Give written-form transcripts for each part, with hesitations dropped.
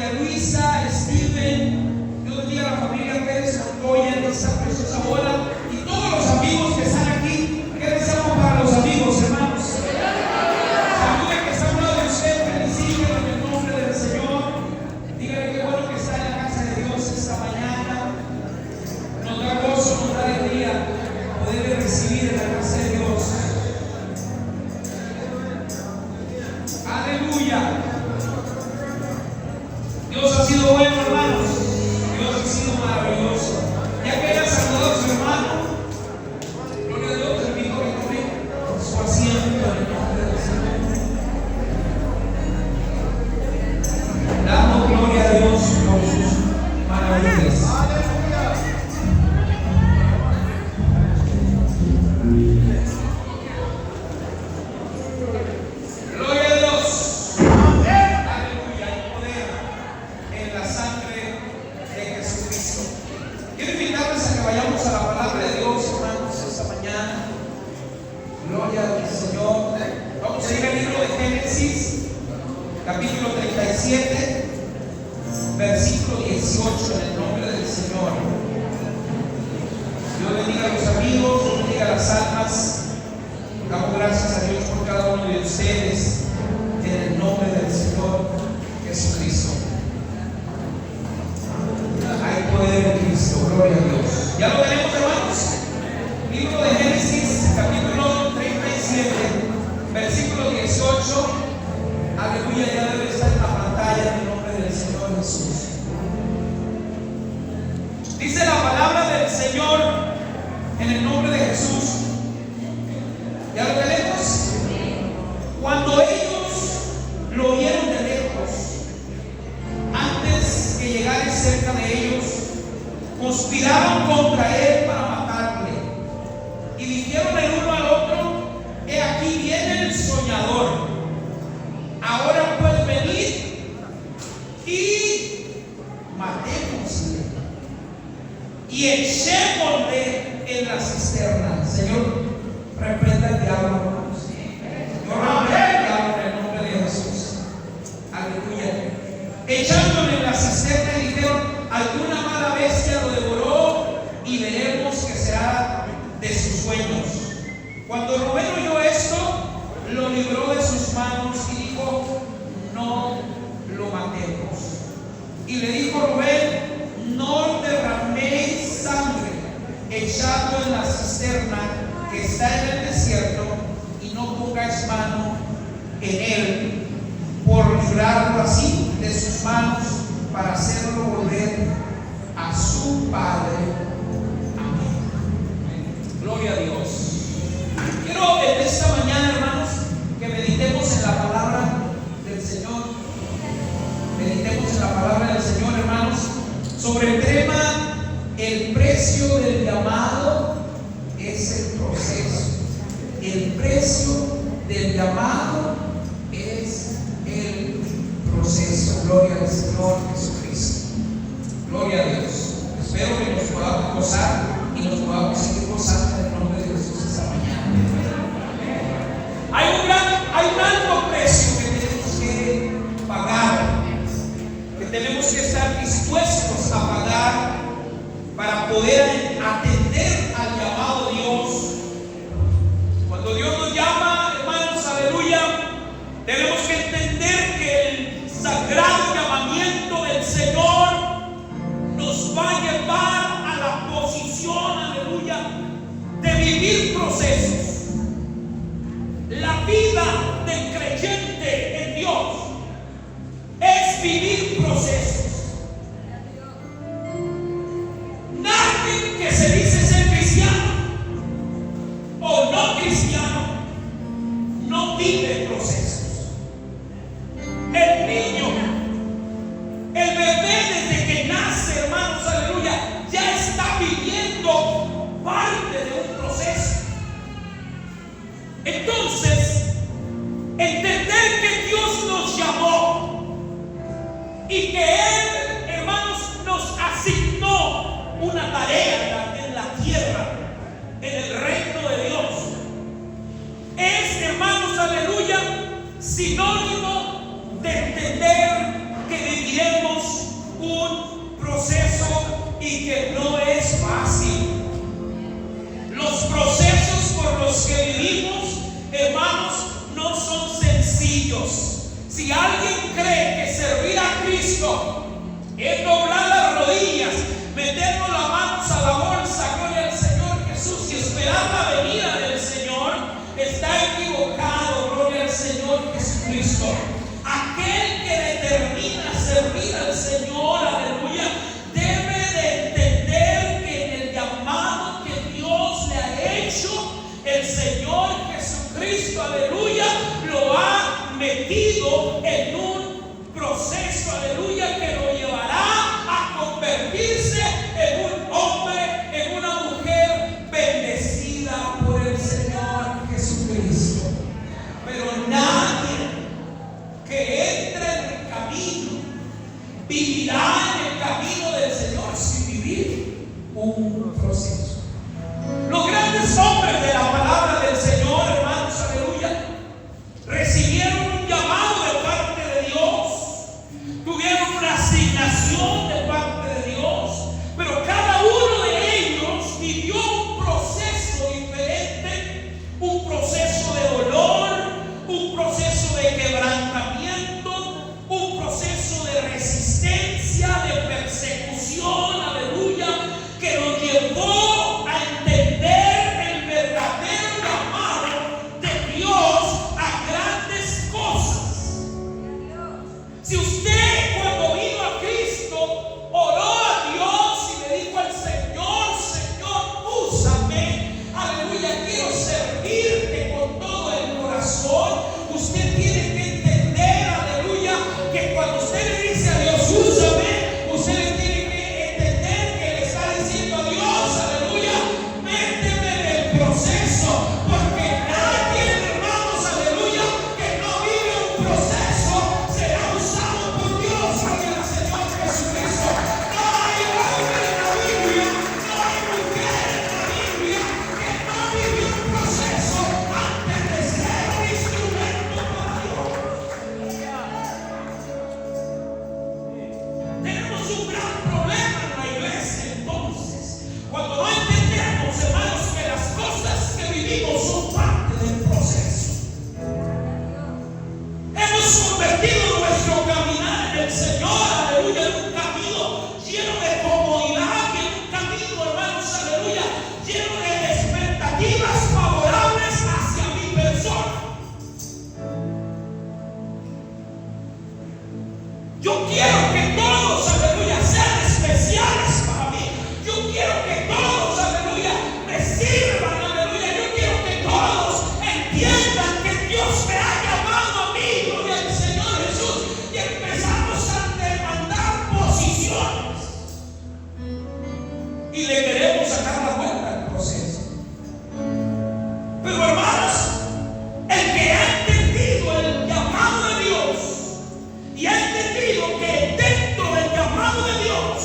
María Luisa, Steven, Dios bendiga a la familia Pérez Montoya en esta preciosa boda y todos los amigos que están aquí. ¿Qué deseamos para los amigos, hermanos? Saluda que está a un lado de usted, felicítenlo en el nombre del Señor. Dígale qué bueno que está en la casa de Dios esta mañana. Nos da gozo, nos da alegría poder recibir en la casa de Dios. Aleluya. Dios ha sido bueno, hermanos. Dios ha sido maravilloso. Ya que haya saludado a su hermano, gloria a Dios, te invito a que tome su asiento en el nombre del Señor. Damos gloria a Dios por sus maravillas. Capítulo 37, versículo 18, en el nombre del Señor. Dios bendiga a los amigos, Dios bendiga a las almas. Damos gracias a Dios por cada uno de ustedes, en el nombre del Señor Jesucristo. Hay poder en Cristo, gloria a Dios. ¿Ya lo tenemos, hermanos? Libro de Génesis, capítulo 37, versículo 18. Aleluya, ya debe estar en la pantalla en el nombre del Señor Jesús. Dice la palabra del Señor en el nombre de Jesús. ¿Ya lo tenemos? Cuando ellos lo oyeron de lejos, antes que llegara cerca de ellos, conspiraron contra él para matarle. Y dijeron el uno al otro: he aquí viene el soñador. Ahora puedes venir y matémosle y echémosle en la cisterna. Señor, reprenda el diablo, hermanos. Señor, reprenda el diablo en el nombre de Jesús. Aleluya. Echándole en la cisterna, y dijeron: alguna mala bestia lo devoró y veremos qué será de sus sueños. Cuando Rubén oyó esto, lo libró de sus manos y dijo: no lo matemos. Y le dijo Rubén: no derraméis sangre, echadlo en la cisterna que está en el desierto, y no pongáis mano en él, por librarlo así de sus manos, para hacerlo volver a su padre. Amén. Gloria a Dios. Quiero en esta mañana, hermanos, que meditemos en la palabra del Señor. Meditemos en la palabra del Señor, hermanos, sobre el tema: el precio del llamado es el proceso. El precio del llamado es el proceso. Gloria al Señor Jesucristo. Gloria a Dios. Espero que nos podamos gozar y nos podamos seguir gozando en el nombre de Jesús esta mañana. Hay un alto precio que tenemos que pagar, que tenemos que estar dispuestos a pagar para poder atender al llamado de Dios. Cuando Dios nos llama, hermanos, aleluya, tenemos que entender que el sagrado llamamiento del Señor nos va a llevar a la posición, aleluya, de vivir procesos. La vida del creyente en Dios es vivir procesos. Nadie que se dice ser cristiano o no cristiano no vive procesos. El niño, el bebé, desde que nace, hermanos, aleluya, ya está viviendo parte de un proceso. Entonces, entender que Dios nos llamó y que Él, hermanos, nos asignó una tarea en la tierra, en el reino de Dios, es, hermanos, aleluya, sinónimo de entender que viviremos Si alguien cree que servir a Cristo es doblar las rodillas, meternos las manos a la bolsa, gloria al Señor Jesús, y esperar la venida del Señor, está equivocado, gloria al Señor Jesucristo. Aquel que determina servir al Señor, aleluya, debe de entender que en el llamado que Dios le ha hecho, el Señor Jesucristo, aleluya, lo ha metido en un proceso, aleluya, que lo llevará a convertirse en un hombre, en una mujer bendecida por el Señor Jesucristo. Pero nadie que entre en el camino vivirá en el camino del Señor sin vivir un proceso. Los grandes hombres de la palabra del Señor, hermanos, aleluya, recibieron un llamado de parte de Dios, tuvieron una asignación de parte de Dios, pero cada uno de ellos vivió un proceso diferente, un proceso de dolor, un proceso de quebrantamiento, un proceso de resistencia, de persecución, aleluya, que los llevó a entender el verdadero llamado de Dios a grandes cosas. Si usted cuando vino a Cristo oró a Dios y le dijo al Señor, Señor, úsame, aleluya, quiero servirte con todo el corazón, usted tiene que entender, aleluya, que cuando usted le dice a Dios, úsame, usted le tiene que entender que le está diciendo a Dios, aleluya, méteme en el proceso, porque nadie, hermanos, aleluya, que no vive un proceso será usado por Dios. Gloria al Señor Jesucristo. No hay hombre en la Biblia, no hay mujer en la Biblia que no vivió un proceso antes de ser un instrumento para Dios. Tenemos un gran problema en la iglesia entonces, cuando no entendemos, hermanos, que las cosas que vivimos son parte del proceso. Hemos convertido nuestro caminar en el Señor, aleluya, en un camino lleno de comodidad, y en un camino, hermanos, aleluya, lleno de expectativas favorables hacia mi persona. Yo quiero que todos, aleluya, sean especiales para mí. Yo quiero que todos, aleluya, me sirvan, aleluya. Yo quiero que todos entiendan que Dios me ha llamado a mí, gloria al Señor Jesús. Y empezamos a demandar posiciones. Y le queremos sacar la vuelta al proceso. Pero hermanos, el que ha entendido el llamado de Dios y ha entendido que dentro del llamado de Dios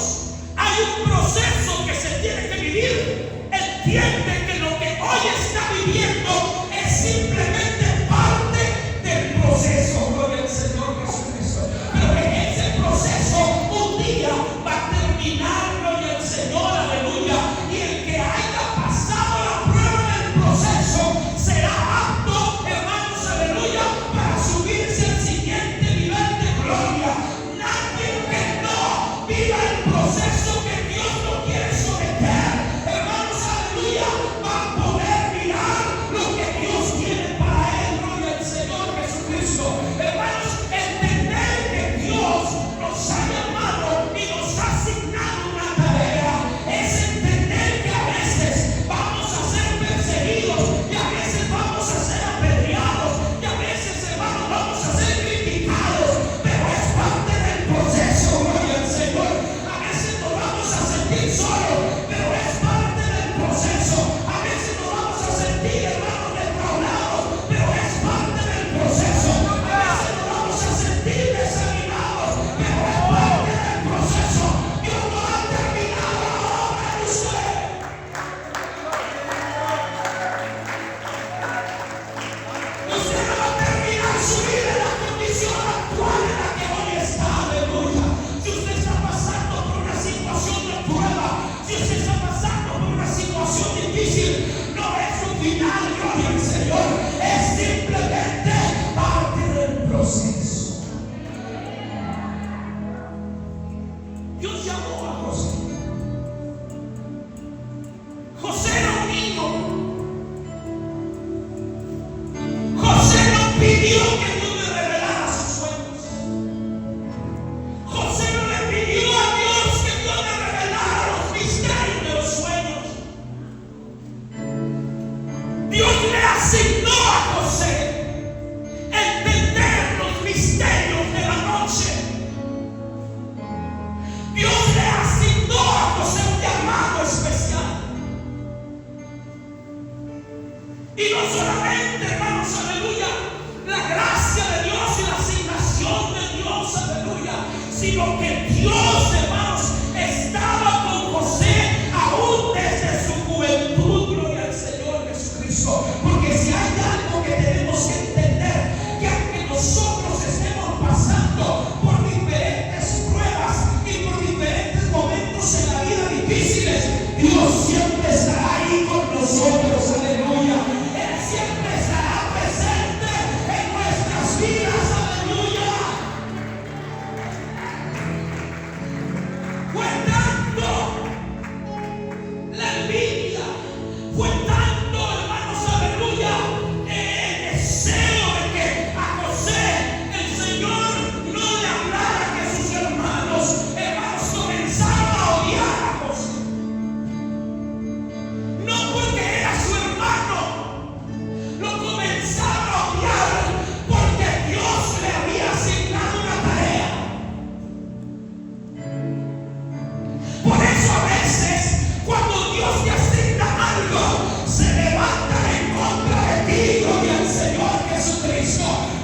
hay un proceso que se tiene que vivir, entiende que lo que hoy está viviendo es simplemente parte del proceso, gloria al Señor Jesucristo, pero que ese proceso un día va a terminar, gloria al Señor, aleluya, y el que haya pasado la prueba del proceso será apto, hermanos, aleluya, para subirse al siguiente nivel de gloria. Nadie que no viva el proceso que Dios no quiere someter, hermanos, aleluya, va a poder mirar lo que Dios tiene para él, gloria al Señor Jesucristo. Hermanos, entender que Dios nos ha llamado y nos ha asignado una tarea es entender que a veces vamos a ser perseguidos, y a veces vamos a ser apedreados, y a veces, hermanos, vamos a ser criticados, pero es parte del proceso, gloria al Señor. A veces nos vamos a sentir solos, pero es parte del proceso. A veces nos vamos a sentir, hermanos, defraudados, pero es parte del proceso. A veces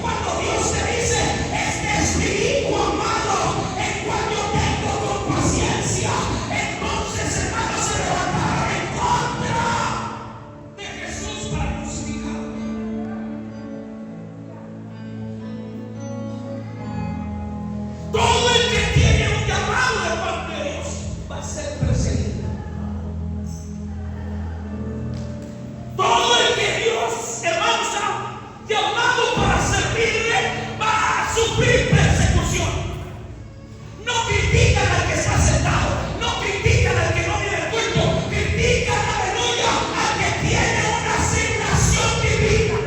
Cuando Dios te dice, este es mi hijo amado, en cual yo tengo compaciencia, entonces, hermanos, se levantaron en contra de Jesús para crucificarlo. Todo el que tiene un llamado de parte de Dios va a ser perseguido. Todo el que Dios, hermanos, ha llamado para servirle va a sufrir persecución. No critican al que está sentado, no critican al que no viene al culto, critican, aleluya, al que tiene una asignación divina.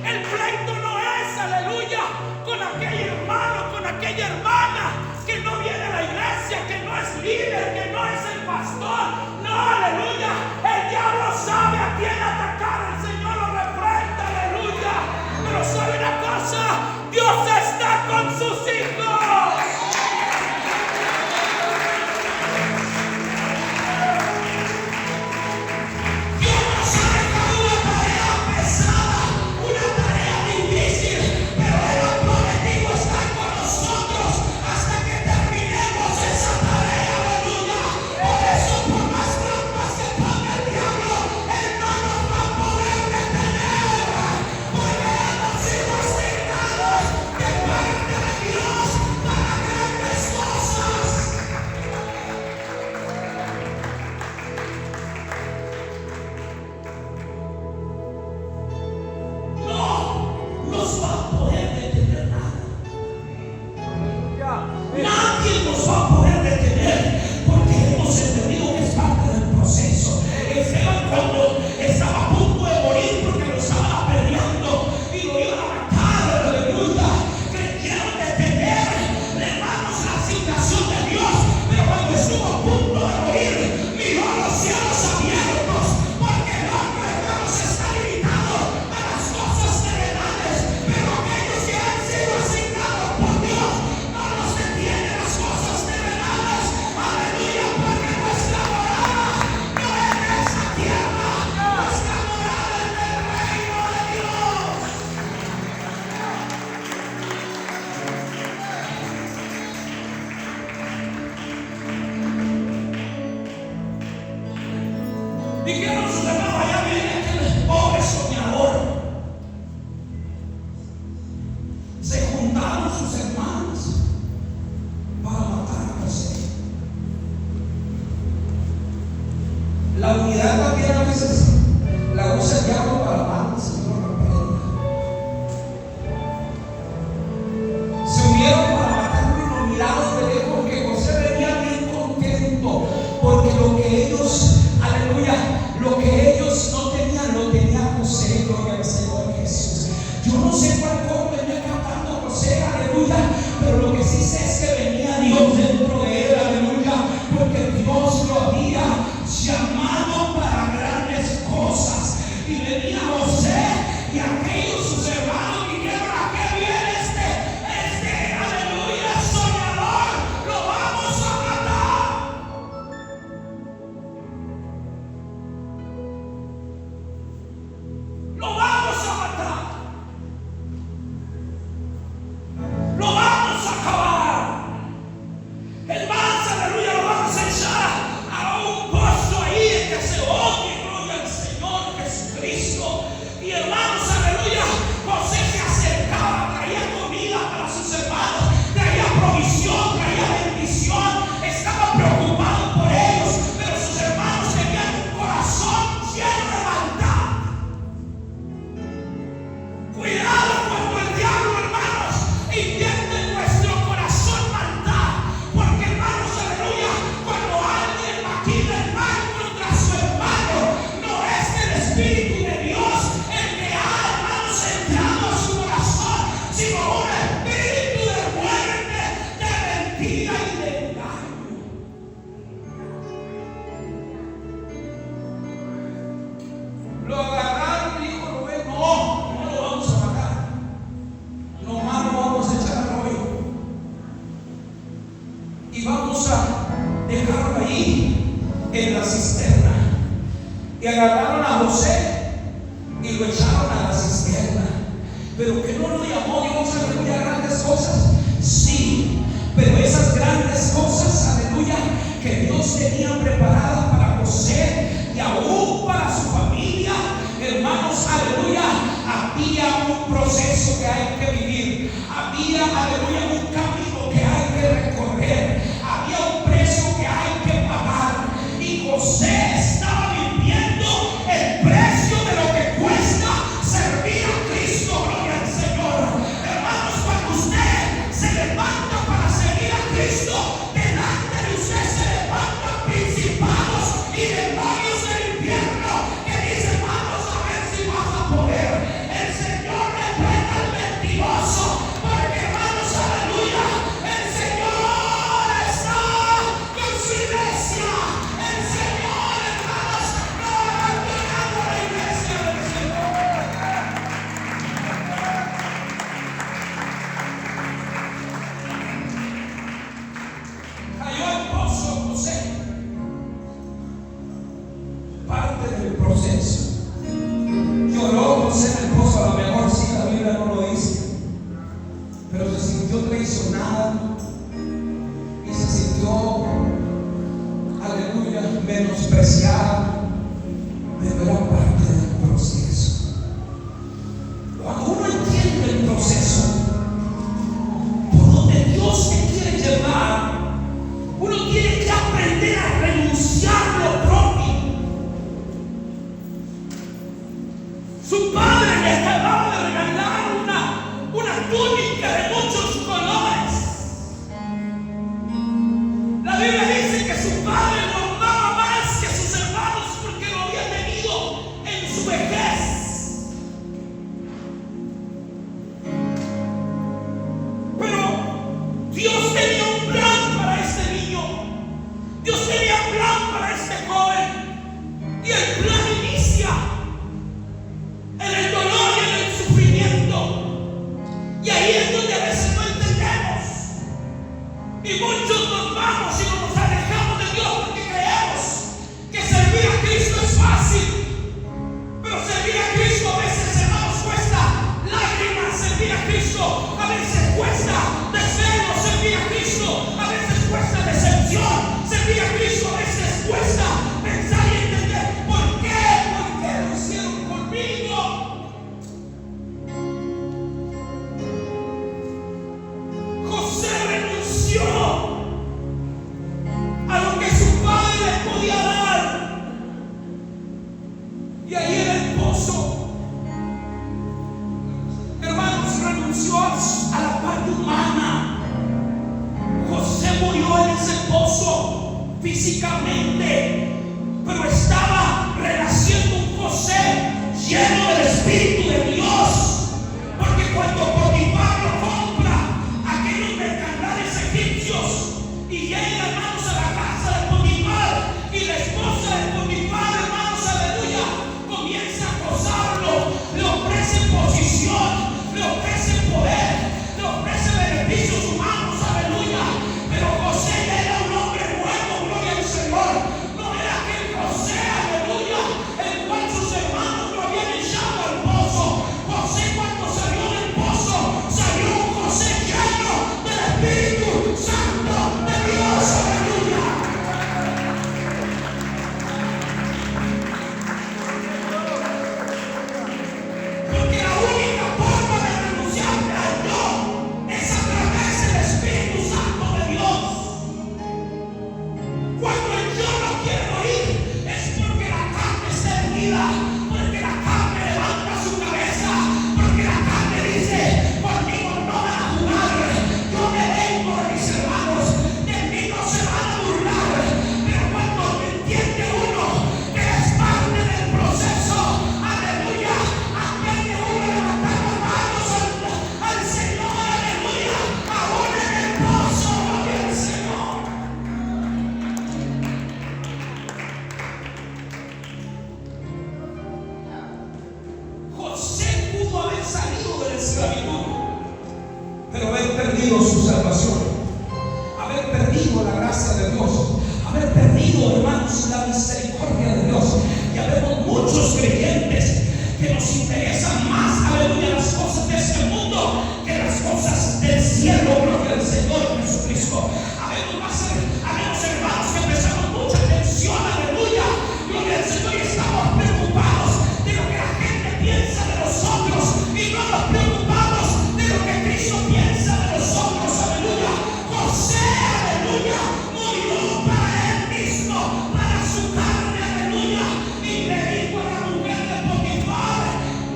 El pleito no es, aleluya, con aquel hermano, con aquella hermana que no viene a la iglesia, que no es líder, que no es el pastor. No, aleluya, el diablo sabe a quién atacar. El Señor lo reprenda, aleluya. lo echaron a la cisterna. Pero que no lo llamó Dios, aleluya, grandes cosas. Sí, pero esas grandes cosas, aleluya, que Dios tenía preparadas para José y aún para su familia, hermanos, aleluya, había un proceso que hay que vivir. Había, aleluya, un camino que hay que recorrer. Había un precio que hay que pagar. Y José estaba viviendo el precio de lo que cuesta servir a Cristo. Gloria al Señor. Hermanos, cuando usted se levanta para seguir a Cristo, delante de usted se levantan principados y demonios del infierno que dicen: vamos a ver si vas a poder. El Señor reprenda al mentiroso, porque, hermanos, aleluya, el Señor está con su iglesia. El Señor, hermanos, no ha abandonado a la iglesia del Señor. Cayó el pozo José. Parte del proceso. Lloró José en el pozo, a lo mejor sí, la Biblia no lo dice, pero se sintió traicionado y se sintió, aleluya, menospreciado, pero era parte del proceso. Cuando uno entiende el proceso por donde Dios te quiere llevar, uno tiene que aprender a renunciar a lo propio. Su padre le acababa de regalar una túnica de muchos colores. La Biblia dice que su padre lo amaba más que sus hermanos porque lo había tenido en su vejez. Pero Dios tenía un plan para este niño. Dios tenía un plan para este joven. Y el plan inicia en el dolor y en el sufrimiento. Y ahí es donde a veces no entendemos. Y muchos nos vamos y nos alejamos de Dios porque creemos que servir a Cristo es fácil. Pero servir a Cristo a veces, hermanos, cuesta lágrimas. Servir a Cristo a veces cuesta desvelo. Servir a Cristo a veces cuesta decepción. Servir a Cristo a veces cuesta pensar y entender por qué lo hicieron conmigo. José renunció a lo que su padre le podía dar. Y ahí en el pozo, hermanos, renunció a la parte humana. José murió en ese pozo físicamente, pero estaba renaciendo un José lleno del Espíritu de Dios. Porque cuando Potifar lo compra, aquellos mercaderes egipcios, y llega, hermanos, a la casa de Potifar, y la esposa de Potifar, hermanos, aleluya, comienza a acosarlo, le ofrece posición, le ofrece poder, le ofrece beneficios humanos, aleluya. Pero José ya era un hombre nuevo, gloria al Señor. No era aquel José, aleluya, el cual sus hermanos lo habían echado al pozo. José, cuando salió del pozo, salió un José lleno del Espíritu Santo de Dios, aleluya. Porque la única forma de renunciar al yo es a través del Espíritu Santo de Dios. Cuando el yo no quiere oír, es porque la carne está herida, porque la carne levanta su cabeza, porque la carne dice: conmigo no van a jugar, yo me vengo de mis hermanos, de mí no se van a burlar. Pero cuando entiende uno que es parte del proceso, aleluya, aprende uno a levantar las manos al Señor, aleluya, aún en el pozo, gloria al Señor. José pudo haber salido de la esclavitud, pero haber perdido su salvación, haber perdido la gracia de Dios, haber perdido, hermanos, la misericordia de Dios. Ya vemos muchos creyentes que nos interesan más, aleluya, las cosas de este mundo que las cosas del cielo. Gloria al Señor Jesucristo. Habemos hermanos que prestamos mucha atención, aleluya, gloria al Señor, y estamos preocupados de lo que la gente piensa de nosotros y no nos preocupamos de lo que Cristo piensa de nosotros, aleluya. José, aleluya, murió para él mismo, para su carne, aleluya, y le dijo a la mujer de Potifar: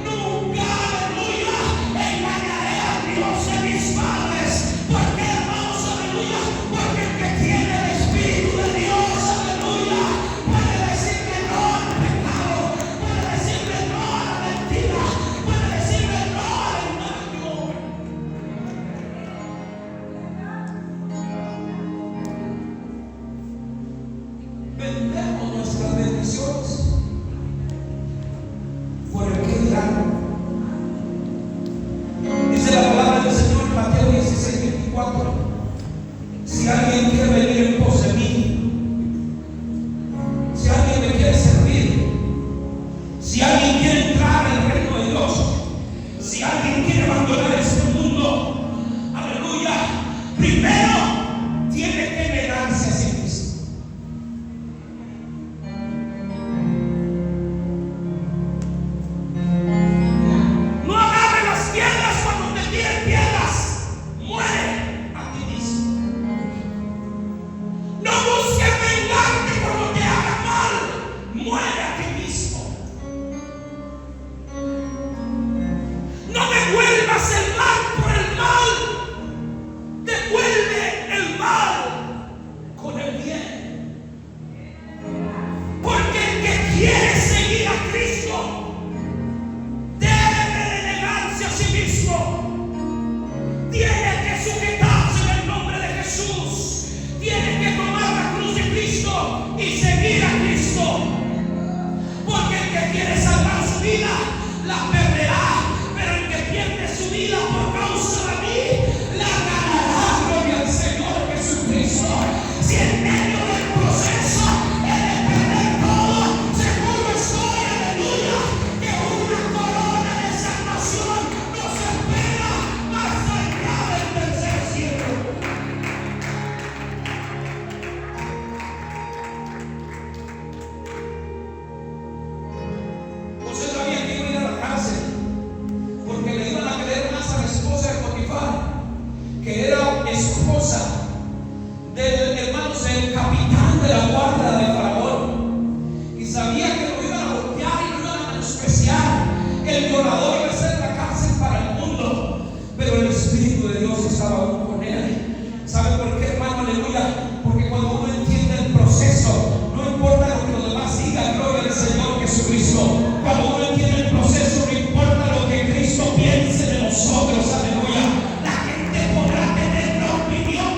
nunca, aleluya, engañaré a Dios de mis padres. Porque, hermanos, aleluya, porque el que tiene el Espíritu de Dios, aleluya, puede decirle no al pecado, puede decirle no a la mentira, puede decirle no al engaño. Vendemos nuestras bendiciones por el que dirán. Dice la palabra del Señor en Mateo 16:24: si alguien quiere venir en pos de mí, si alguien me quiere servir, si alguien quiere entrar en el reino de Dios, si alguien quiere abandonar este mundo, aleluya, primero tiene que negarse a sí mismo. No agarre las piedras cuando te tiren piedras. Muere a ti mismo. No busques vengarte cuando te hagan mal. Muere a ti mismo. No devuelvas el mal por el mal. Devuelve el mal con el bien. Porque el que quiere seguir a Cristo debe de negarse a sí mismo. Tiene que sujetarse en el nombre de Jesús. Tiene que tomar la cruz de Cristo y seguir a Cristo. Porque el que quiere salvar su vida la perderá, pero el que pierde su vida por causa de mí la ganará. Gloria al Señor Jesucristo. Si en medio del proceso he de perder todo, seguro estoy, aleluya, que una corona de salvación nos espera más allá del tercer cielo. José sabía que iba a ir a la cárcel porque le iban a creer más a la esposa de Potifar, que era esposa del, hermanos, del capitán de la guardia de Faraón, y sabía que lo iban a golpear y lo iban a menospreciar. El violador iba a ser la cárcel para el mundo, pero el Espíritu de Dios estaba aún con él. ¿Sabe por qué, hermano? Aleluya. Porque cuando uno entiende el proceso, no importa lo que los demás digan, gloria al Señor Jesucristo. Cuando uno entiende el proceso, no importa lo que Cristo piense de nosotros, aleluya. La gente podrá tener una opinión,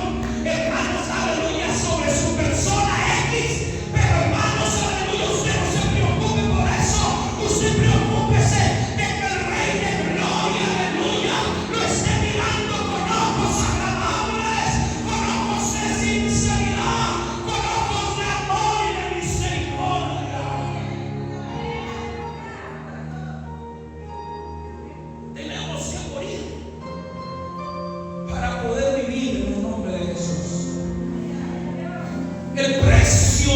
hermanos, aleluya, sobre su persona X, pero hermanos, aleluya, usted no se preocupe por eso. Usted preocúpese de que el Rey de Gloria, aleluya, lo esté mirando con ojos agradables, con ojos de sinceridad, con ojos de amor y de misericordia. Tenemos que morir para poder vivir en el nombre de Jesús. El precio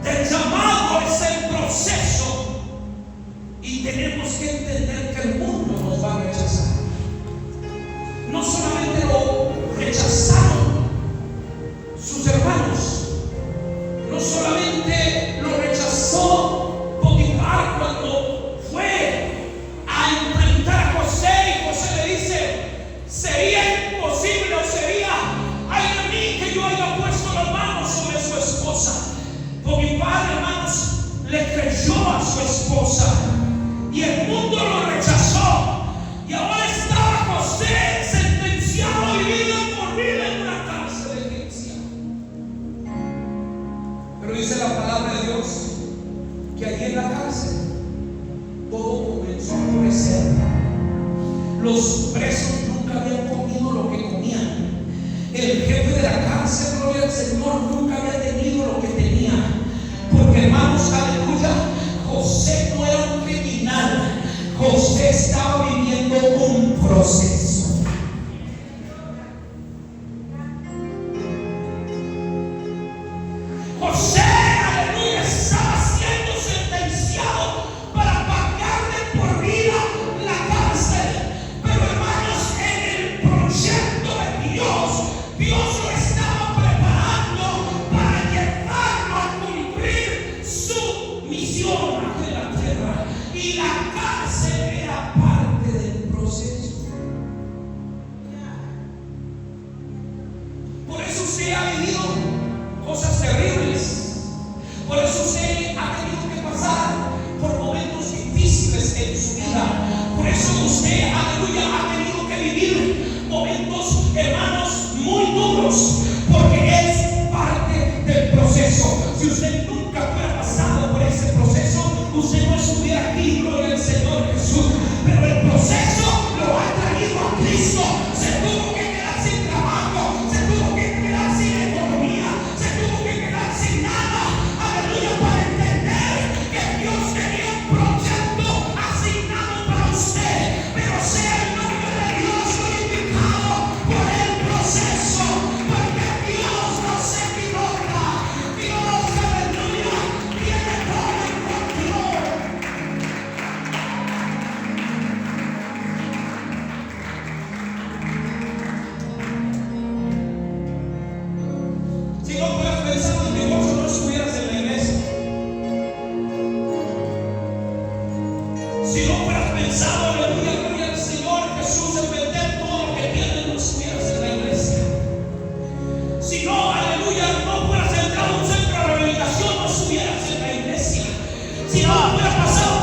del llamado es el proceso, y tenemos que entender que el mundo nos va a rechazar. No solamente lo rechazaron sus hermanos, no solamente lo rechazó Potifar cuando fue a enfrentar a José, y José le dice: sería imposible, o sería, ay de mí, que yo haya puesto las manos sobre su esposa. Potifar, hermanos, le creyó a su esposa, y el mundo lo rechazó, y ahora estaba José sentenciado a vivir por vida en una cárcel egipcia. Pero dice la palabra de Dios que allí en la cárcel todo comenzó a florecer. Los presos nunca habían comido lo que comían. El jefe de la cárcel, gloria al Señor, nunca había tenido lo que tenía. Porque, hermanos, aleluya, José no era un criminal. José estaba viviendo un proceso. José, aleluya, estaba siendo sentenciado para pagarle por vida la cárcel. Pero hermanos, en el proyecto de Dios lo estaba preparando para llevarlo a cumplir su misión aquí en la tierra. Y la cárcel era parte del proceso. Por eso usted ha vivido cosas terribles. Por eso usted ha tenido que pasar por momentos difíciles en su vida. Por eso usted, aleluya, ha tenido que vivir momentos, hermanos, muy duros, porque es parte del proceso. Si usted nunca hubiera pasado por ese proceso, usted no estuviera aquí, gloria al Señor Jesús. Pero el proceso lo ha traído a Cristo. Se tuvo que quedar sin trabajo, se tuvo que quedar sin economía, se tuvo que quedar sin nada, aleluya, para entender que Dios tenía un proyecto asignado para usted. Pero sea el nombre de Dios glorificado por el proceso, porque Dios no se equivoca. Dios, aleluya, tiene todo el control. Si no fueras pensando en divorcio, no estuvieras en la iglesia. Si no fueras pensando, aleluya, gloria al Señor Jesús, en vender todo lo que tienes, no estuvieras en la iglesia. Si no, aleluya, no fueras entrado a un centro de rehabilitación, no estuvieras en la iglesia. Si no hubieras pasado